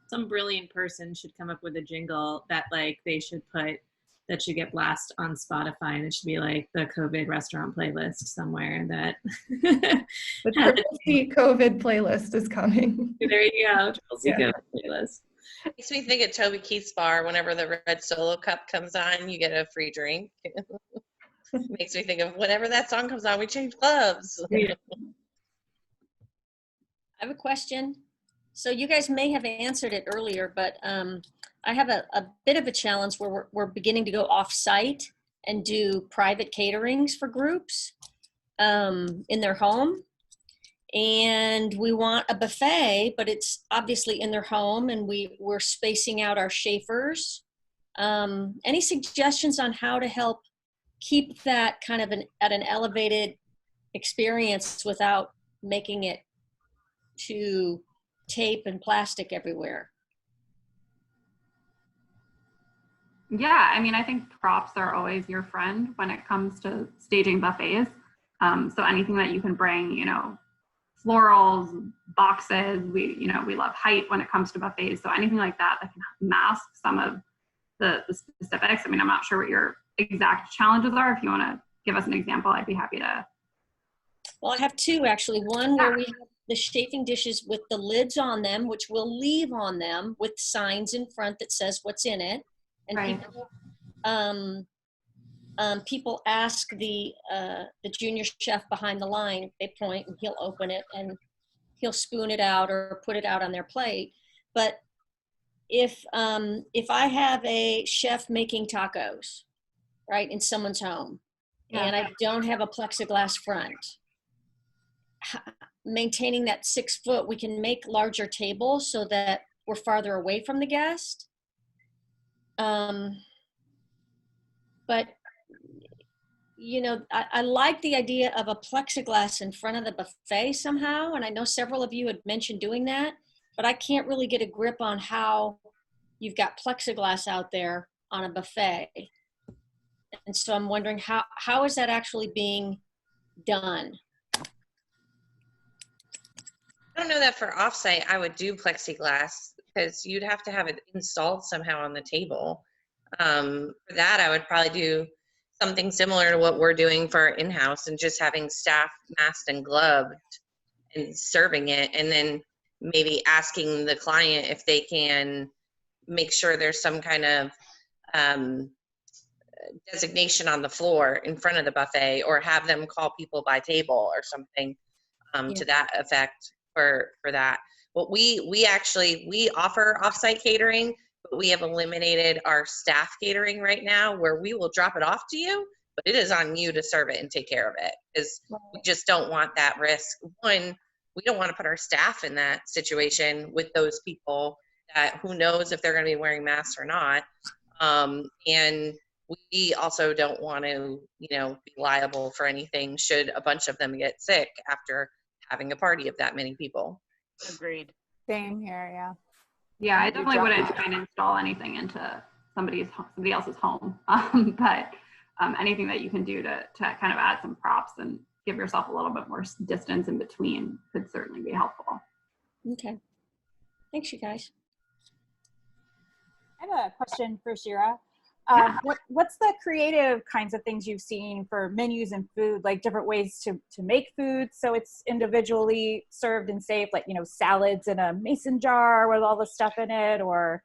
Some brilliant person should come up with a jingle that they should put, that should get blasted on Spotify, and it should be like the COVID restaurant playlist somewhere that the Triple C COVID playlist is coming. There you go, Triple C COVID playlist. Makes me think of Toby Keith's bar. Whenever the red Solo cup comes on, you get a free drink. Makes me think of whenever that song comes on, we change gloves. I have a question. So you guys may have answered it earlier, but I have a bit of a challenge where we're beginning to go off-site and do private caterings for groups in their home. And we want a buffet, but it's obviously in their home, and we're spacing out our chauffeurs. Any suggestions on how to help keep that kind of at an elevated experience without making it too tape and plastic everywhere? Yeah, I mean, I think props are always your friend when it comes to staging buffets. So anything that you can bring, florals, boxes, we love height when it comes to buffets. So anything like that can mask some of the specifics. I mean, I'm not sure what your exact challenges are. If you want to give us an example, I'd be happy to. Well, I have 2 actually. One where we have the chafing dishes with the lids on them, which we'll leave on them with signs in front that says what's in it. And right. People ask the junior chef behind the line, they point and he'll open it and he'll spoon it out or put it out on their plate. But if I have a chef making tacos, right, in someone's home, and I don't have a plexiglass front, maintaining that 6 foot, we can make larger tables so that we're farther away from the guest. but you know, I like the idea of a plexiglass in front of the buffet somehow. And I know several of you had mentioned doing that, but I can't really get a grip on how you've got plexiglass out there on a buffet. And so I'm wondering how is that actually being done? I don't know that for offsite I would do plexiglass because you'd have to have it installed somehow on the table. For that, I would probably do something similar to what we're doing for our in-house and just having staff masked and gloved and serving it, and then maybe asking the client if they can make sure there's some kind of designation on the floor in front of the buffet, or have them call people by table or something to that effect for that. But we offer offsite catering, but we have eliminated our staff catering right now, where we will drop it off to you, but it is on you to serve it and take care of it, because we just don't want that risk. One, we don't want to put our staff in that situation with those people that who knows if they're going to be wearing masks or not. And we also don't want to, be liable for anything should a bunch of them get sick after having a party of that many people. Agreed. Same here, yeah. Yeah, I definitely wouldn't try and install anything into somebody else's home, but anything that you can do to kind of add some props and give yourself a little bit more distance in between could certainly be helpful. Okay. Thanks, you guys. I have a question for Shira. What's the creative kinds of things you've seen for menus and food, like different ways to make food so it's individually served and safe, like, salads in a mason jar with all the stuff in it, or,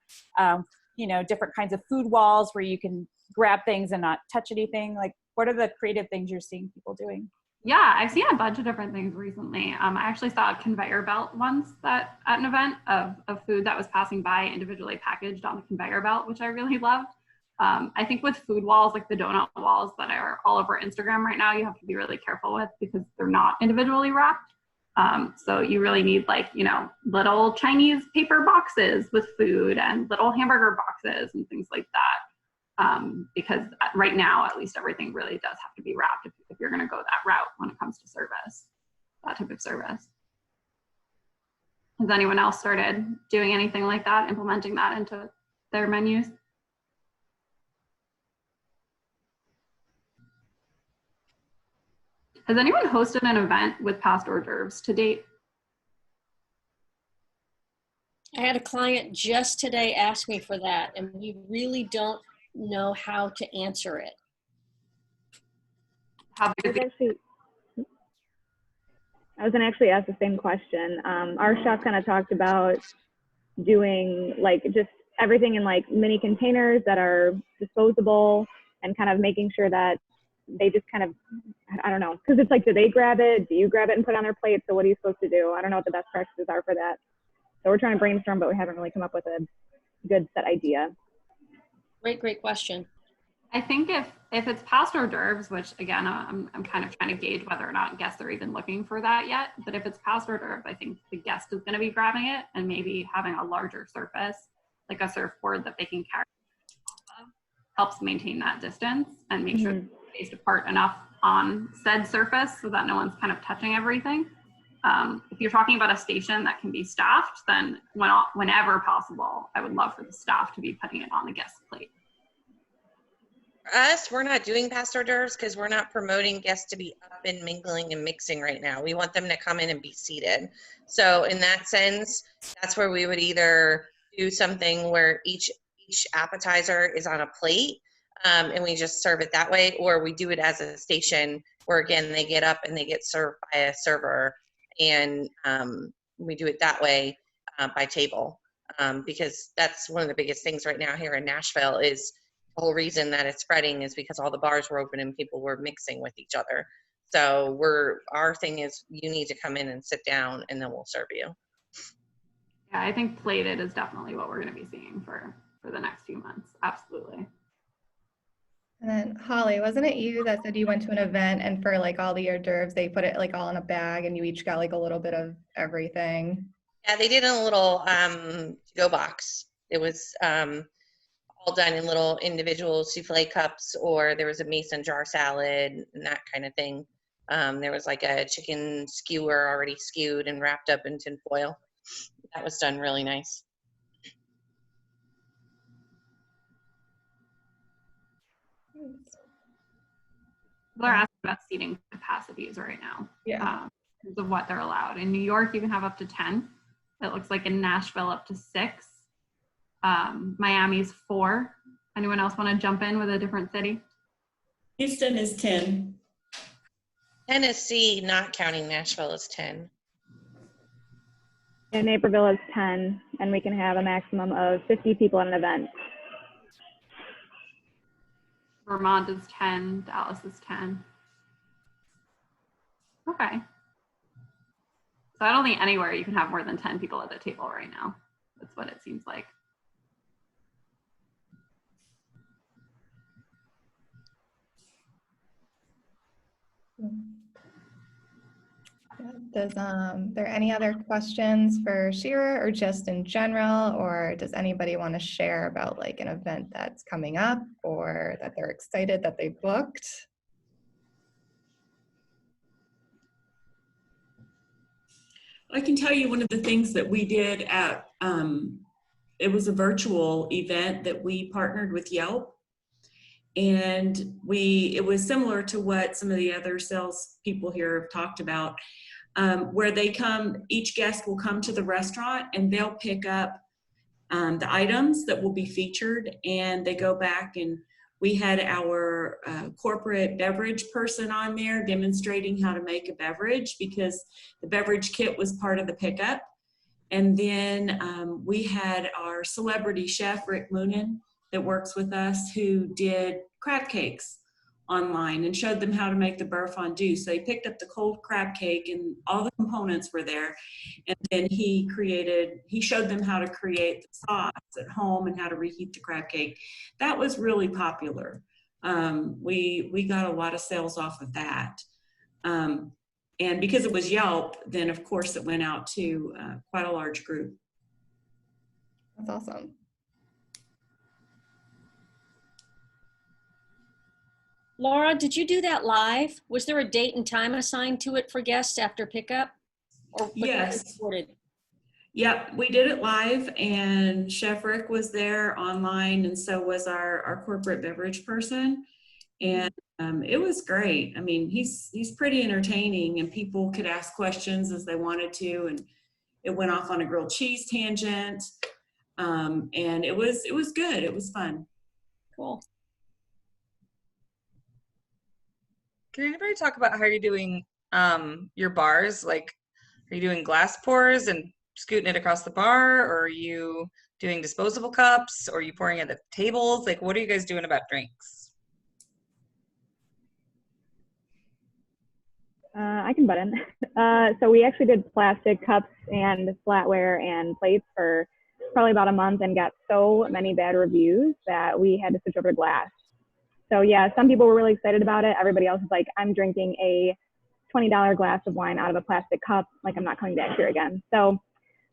different kinds of food walls where you can grab things and not touch anything? Like, what are the creative things you're seeing people doing? Yeah, I've seen a bunch of different things recently. I actually saw a conveyor belt once at an event of food that was passing by individually packaged on the conveyor belt, which I really loved. I think with food walls, like the donut walls that are all over Instagram right now, you have to be really careful with because they're not individually wrapped. So you really need little Chinese paper boxes with food and little hamburger boxes and things like that. Because right now, at least, everything really does have to be wrapped if you're going to go that route when it comes to service, that type of service. Has anyone else started doing anything like that, implementing that into their menus? Has anyone hosted an event with past hors d'oeuvres to date? I had a client just today ask me for that, and we really don't know how to answer it. I was going to actually ask the same question. Our chef kind of talked about doing just everything in mini containers that are disposable, and kind of making sure that they just kind of, I don't know, because it's do they grab it? Do you grab it and put it on their plate? So what are you supposed to do? I don't know what the best practices are for that. So we're trying to brainstorm, but we haven't really come up with a good set idea. Great question. I think if it's past hors d'oeuvres, which again, I'm kind of trying to gauge whether or not guests are even looking for that yet. But if it's past hors d'oeuvres, I think the guest is going to be grabbing it, and maybe having a larger surface, like a surfboard that they can carry, helps maintain that distance and make sure they're spaced apart enough on said surface so that no one's kind of touching everything. If you're talking about a station that can be staffed, then whenever possible, I would love for the staff to be putting it on the guest's plate. For us, we're not doing past hors d'oeuvres because we're not promoting guests to be up and mingling and mixing right now. We want them to come in and be seated. So in that sense, that's where we would either do something where each appetizer is on a plate, and we just serve it that way, or we do it as a station where, again, they get up and they get served by a server, and we do it that way by table, because that's one of the biggest things right now here in Nashville. Is the whole reason that it's spreading is because all the bars were open and people were mixing with each other. So our thing is you need to come in and sit down, and then we'll serve you. Yeah, I think plated is definitely what we're going to be seeing for the next few months. Absolutely. And then Holly, wasn't it you that said you went to an event and for all the hors d'oeuvres, they put it all in a bag and you each got a little bit of everything? Yeah, they did in a little to-go box. It was all all done in little individual souffle cups, or there was a mason jar salad and that kind of thing. There was like a chicken skewer already skewed and wrapped up in tin foil. That was done really nice. They're asking about seating capacities right now. Yeah. In terms of what they're allowed. In New York, you can have up to 10. It looks like in Nashville up to 6. Miami's 4. Anyone else want to jump in with a different city? Houston is 10. Tennessee, not counting Nashville, is 10. And Naperville is 10, and we can have a maximum of 50 people at an event. Vermont is 10. Dallas is 10. Okay. So I don't think anywhere you can have more than 10 people at the table right now. That's what it seems like. Does there any other questions for Shira, or just in general, or does anybody want to share about like an event that's coming up or that they're excited that they booked? I can tell you one of the things that we did at, it was a virtual event that we partnered with Yelp. And it was similar to what some of the other sales people here have talked about, where they come, each guest will come to the restaurant and they'll pick up the items that will be featured, and they go back, and we had our corporate beverage person on there demonstrating how to make a beverage, because the beverage kit was part of the pickup. And then we had our celebrity chef, Rick Moonen, that works with us, who did crab cakes online and showed them how to make the beurre fondue. So he picked up the cold crab cake and all the components were there. And then he showed them how to create the sauce at home and how to reheat the crab cake. That was really popular. We got a lot of sales off of that. And because it was Yelp, then of course it went out to quite a large group. That's awesome. Laura, did you do that live? Was there a date and time assigned to it for guests after pickup? Or yes. Yep, we did it live, and Chef Rick was there online, and so was our corporate beverage person. And it was great. I mean, he's pretty entertaining, and people could ask questions as they wanted to, and it went off on a grilled cheese tangent. And it was good. It was fun. Cool. Can anybody talk about how you're doing your bars? Like, are you doing glass pours and scooting it across the bar, or are you doing disposable cups, or are you pouring at the tables? Like, what are you guys doing about drinks? I can butt in. So we actually did plastic cups and flatware and plates for probably about a month, and got so many bad reviews that we had to switch over to glass. So yeah, some people were really excited about it. Everybody else is like, I'm drinking a $20 glass of wine out of a plastic cup. Like, I'm not coming back here again. So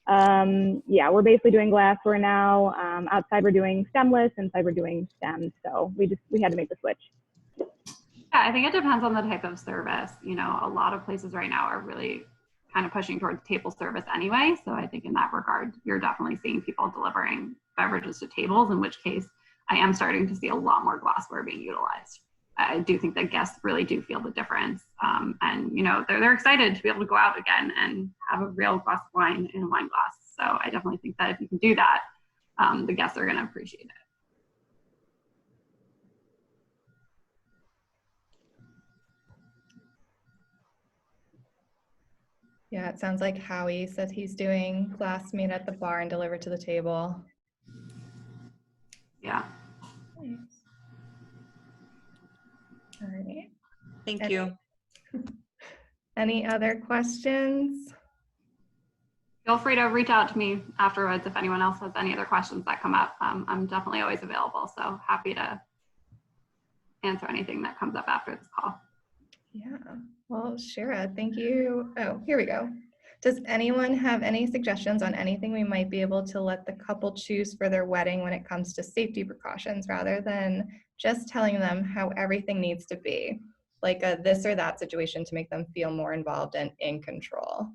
yeah, we're basically doing glassware now. Outside we're doing stemless, inside we're doing stems. So we had to make the switch. Yeah, I think it depends on the type of service. You know, a lot of places right now are really kind of pushing towards table service anyway. So I think in that regard, you're definitely seeing people delivering beverages to tables, in which case I am starting to see a lot more glassware being utilized. I do think that guests really do feel the difference. And, you know, they're excited to be able to go out again and have a real glass of wine in a wine glass. So I definitely think that if you can do that, the guests are going to appreciate it. Yeah, it sounds like Howie said he's doing glass made at the bar and delivered to the table. Yeah. Nice. All right. Thank you. Any other questions? Feel free to reach out to me afterwards if anyone else has any other questions that come up. I'm definitely always available, so happy to answer anything that comes up after this call. Yeah, well, Shira, thank you. Oh, here we go. Does anyone have any suggestions on anything we might be able to let the couple choose for their wedding when it comes to safety precautions, rather than just telling them how everything needs to be, like a this or that situation, to make them feel more involved and in control?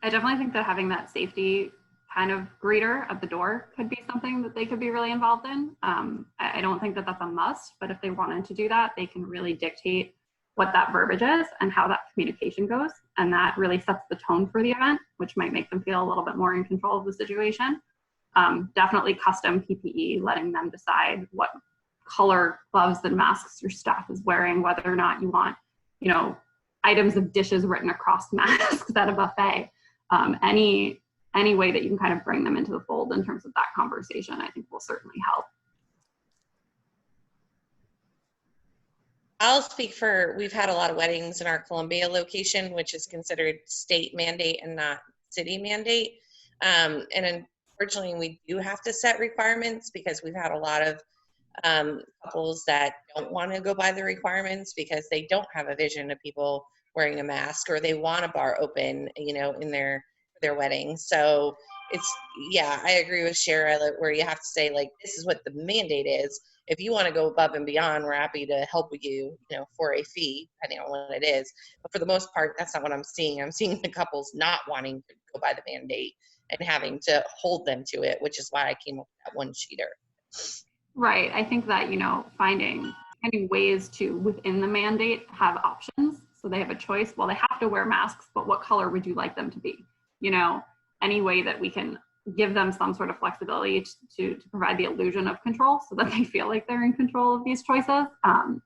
I definitely think that having that safety kind of greeter at the door could be something that they could be really involved in. I don't think that that's a must, but if they wanted to do that, they can really dictate what that verbiage is and how that communication goes. And that really sets the tone for the event, which might make them feel a little bit more in control of the situation. Definitely custom PPE, letting them decide what color gloves and masks your staff is wearing, whether or not you want, you know, items of dishes written across masks at a buffet. Any way that you can kind of bring them into the fold in terms of that conversation, I think will certainly help. I'll speak for, we've had a lot of weddings in our Columbia location, which is considered state mandate and not city mandate. And unfortunately, we do have to set requirements because we've had a lot of couples that don't want to go by the requirements because they don't have a vision of people wearing a mask, or they want a bar open, you know, in their wedding. So it's, yeah, I agree with Shira, where you have to say, like, this is what the mandate is. If you want to go above and beyond, we're happy to help you, you know, for a fee, depending on what it is. But for the most part, that's not what I'm seeing. I'm seeing the couples not wanting to go by the mandate and having to hold them to it, which is why I came up with that one sheeter. Right. I think that, you know, finding ways to, within the mandate, have options so they have a choice. Well, they have to wear masks, but what color would you like them to be? You know, any way that we can give them some sort of flexibility to provide the illusion of control so that they feel like they're in control of these choices,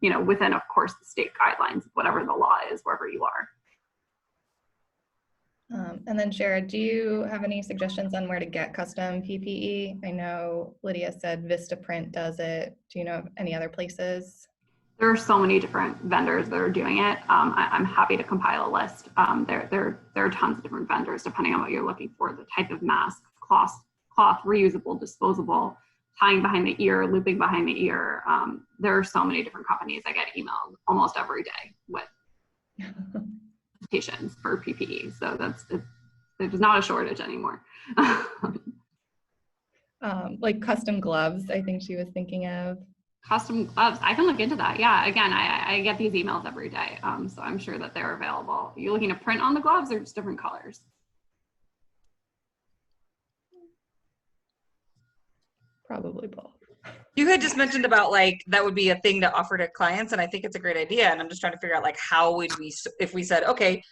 you know, within, of course, the state guidelines, whatever the law is, wherever you are. And then Shira, do you have any suggestions on where to get custom PPE? I know Lydia said Vistaprint does it. Do you know of any other places? There are so many different vendors that are doing it. I'm happy to compile a list. There are tons of different vendors depending on what you're looking for, the type of mask, cloth, reusable, disposable, tying behind the ear, looping behind the ear. There are so many different companies. I get emailed almost every day with applications for PPE. So there's not a shortage anymore. Like custom gloves, I think she was thinking of. Custom gloves, I can look into that. Yeah, again, I get these emails every day, so I'm sure that they're available. Are you looking to print on the gloves or just different colors? Probably both. You had just mentioned about like that would be a thing to offer to clients, and I think it's a great idea. And I'm just trying to figure out like how would we, if we said, okay,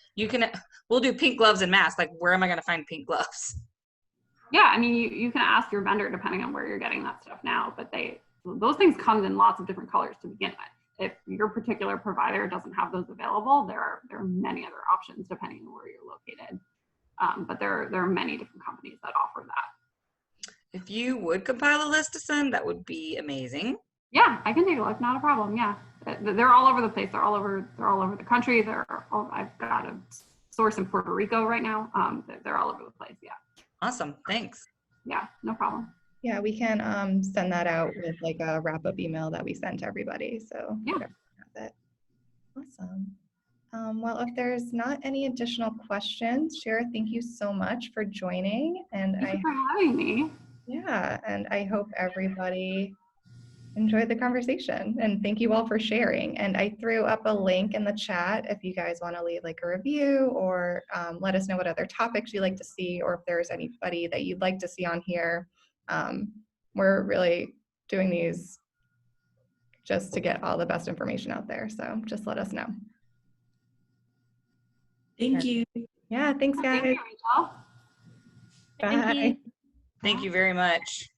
we'll do pink gloves and masks. Like, where am I going to find pink gloves? Yeah, I mean, you can ask your vendor depending on where you're getting that stuff now, but those things come in lots of different colors to begin with. If your particular provider doesn't have those available, there are many other options depending on where you're located. But there are many different companies that offer that. If you would compile a list to send, that would be amazing. Yeah, I can take a look. Not a problem. Yeah, they're all over the place. They're all over the country. I've got a source in Puerto Rico right now. They're all over the place. Yeah. Awesome. Thanks. Yeah, no problem. Yeah, we can send that out with like a wrap-up email that we send to everybody. So yeah, that's it. Awesome. Well, if there's not any additional questions, Shira, thank you so much for joining. And thank you for having me. Yeah, and I hope everybody enjoyed the conversation, and thank you all for sharing. And I threw up a link in the chat if you guys want to leave like a review or let us know what other topics you'd like to see, or if there's anybody that you'd like to see on here. We're really doing these just to get all the best information out there, so just let us know. Thank you. Yeah, thanks guys. Thank you, Rachel. Bye. Thank you very much.